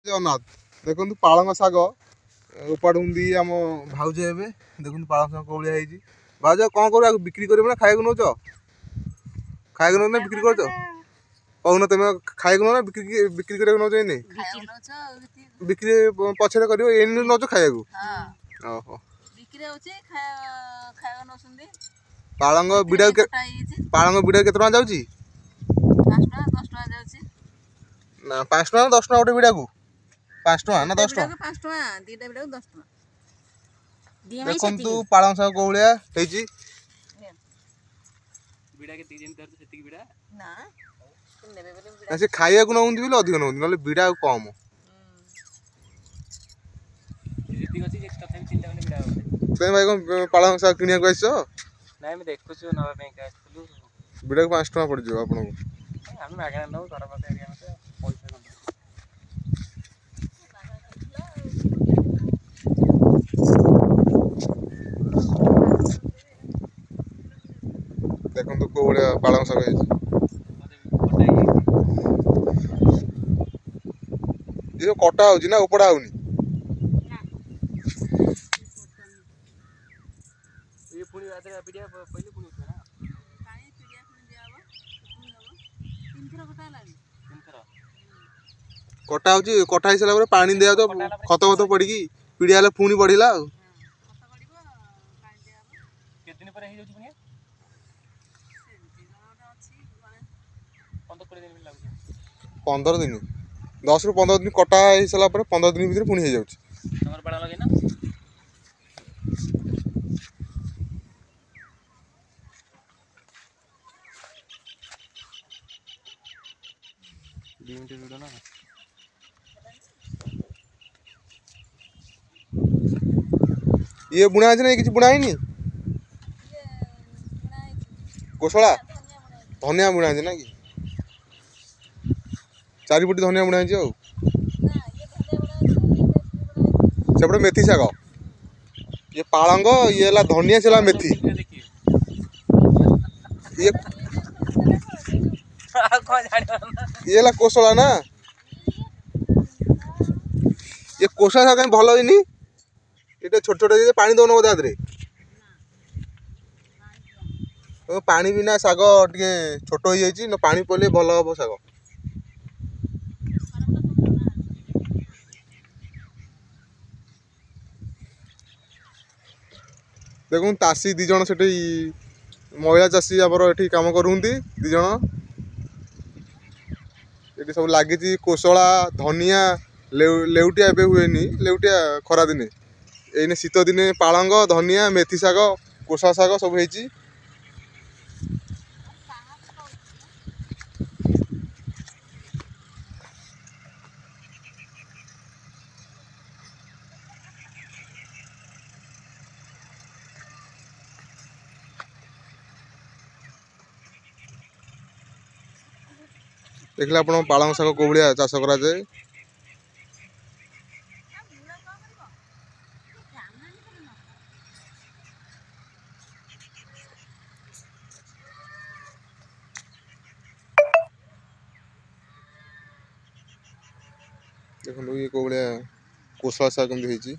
ଜଗନ୍ନାଥ ଦେଖନ୍ତୁ ପାଳଙ୍ଗ ଶାଗ ଉପାଡୁଛନ୍ତି ଆମ ଭାଉଜ ଏବେ ଦେଖନ୍ତୁ ପାଳଙ୍ଗ ଶାଗ କୋଉଳିଆ ହେଇଛି। ଭାଉଜ କ'ଣ କରିବ ବିକ୍ରି କରିବ ନା ଖାଇବାକୁ ନେଉଛ? ଖାଇବାକୁ ନେଉଛ ନା ବିକ୍ରି କରୁଛ? କହୁନ ତମେ ଖାଇବାକୁ ନେଉ ନା ବିକ୍ରି କରିବାକୁ ନେଉଛ? ଏଇନେ ବିକ୍ରି ପଛରେ କରିବ, ଏଇନେ ନେଉଛ ଖାଇବାକୁ? ଓହୋ। ପାଳଙ୍ଗ ବିଡାକୁ କେତେ ଟଙ୍କା ଯାଉଛି? ନା 5 ଟଙ୍କା ନା 10 ଟଙ୍କା ଗୋଟେ ବିଡାକୁ? 5 ଟଙ୍କା ନା 10 ଟଙ୍କା? 5 ଟଙ୍କା, ଦିଟା ବିଡାକୁ 10 ଟଙ୍କା। ଦେଖନ୍ତୁ ପାଳଙ୍ଗ ଶାଗ କୋଉଳିଆ ହେଇଛି। ସେ ଖାଇବାକୁ ନେଉଛନ୍ତି ବୋଲି ଅଧିକ ନେଉଛନ୍ତି, ନହେଲେ ବିଡା ଆଉ କମ। ତମେ ଭାଇ କ'ଣ ପାଳଙ୍ଗ ଶାଗ କିଣିବାକୁ ଆସିଛ? ନାଇଁ ମୁଁ ଦେଖୁଛୁ ନବା ପାଇଁ ଆସିଥିଲୁ। ବିଡାକୁ 5 ଟଙ୍କା ପଡିଯିବ ଆପଣଙ୍କୁ। ଆମେ ମାଗଣା ନେବୁ, ଘର ପାଖ ଏରିଆ ମତେ ପଇସା କମ। ଦେଖନ୍ତୁ କୋଉ ଭଳିଆ ପାଳଙ୍ଗ ଶାଗ ହେଇଛି। ଏ ସବୁ କଟା ହଉଛି ନା ଉପଡା ହଉନି? କଟା ହଉଛି, କଟା ହେଇସାରିଲା ପରେ ପାଣି ଦିଆଯାଉ, ଖତ ଫତ ପଡିକି ପିଡିଆ ହେଲେ ପୁଣି ବଢିଲା ଆଉ। 15 ଦିନ, 10 ରୁ 15 ଦିନ କଟା ହେଇସାରିଲା ପରେ 15 ଦିନ ଭିତରେ ପୁଣି ହେଇଯାଉଛି। ଇଏ ବୁଣା ହେଇଛି ନା କିଛି ବୁଣା ହେଇନି? କୋଶଳା ଧନିଆ ବୁଣା ହେଇଛି ନା କି? ଚାରିପଟେ ଧନିଆ ବୁଣା ହେଇଛି ଆଉ। ସେପଟେ ମେଥି ଶାଗ, ଇଏ ପାଳଙ୍ଗ, ଇଏ ହେଲା ଧନିଆ, ସେ ହେଲା ମେଥି। ଇଏ ହେଲା କୋଶଳା ନା? ଇଏ କୋଶଳା ଶାଗ କାହିଁ ଭଲ ହେଇନି? ଏଇଟା ଛୋଟ ଛୋଟ ହେଇଛି, ପାଣି ଦଉନ ବୋଧେ ଆଧରେ? ପାଣି ବିନା ଶାଗ ଟିକେ ଛୋଟ ହେଇଯାଇଛି, ପାଣି ପଇଲେ ଭଲ ହବ ଶାଗ। ଦେଖନ୍ତୁ ଚାଷୀ 2 ଜଣ ସେଠି, ମହିଳା ଚାଷୀ ଆମର ଏଠି କାମ କରୁଛନ୍ତି 2 ଜଣ। ଏଠି ସବୁ ଲାଗିଛି କୋଶଳା, ଧନିଆ, ଲେଉଟିଆ ଏବେ ହୁଏନି, ଲେଉଟିଆ ଖରା ଦିନେ। ଏଇନେ ଶୀତ ଦିନେ ପାଳଙ୍ଗ, ଧନିଆ, ମେଥି ଶାଗ, କୋଶଳା ଶାଗ ସବୁ ହେଇଛି। ଦେଖିଲେ ଆପଣ ପାଳଙ୍ଗ ଶାଗ କୋଉ ଭଳିଆ ଚାଷ କରାଯାଏ। ଦେଖନ୍ତୁ ଇଏ କୋଉ ଭଳିଆ କୋଶଳା ଶାଗ କେମିତି ହେଇଛି।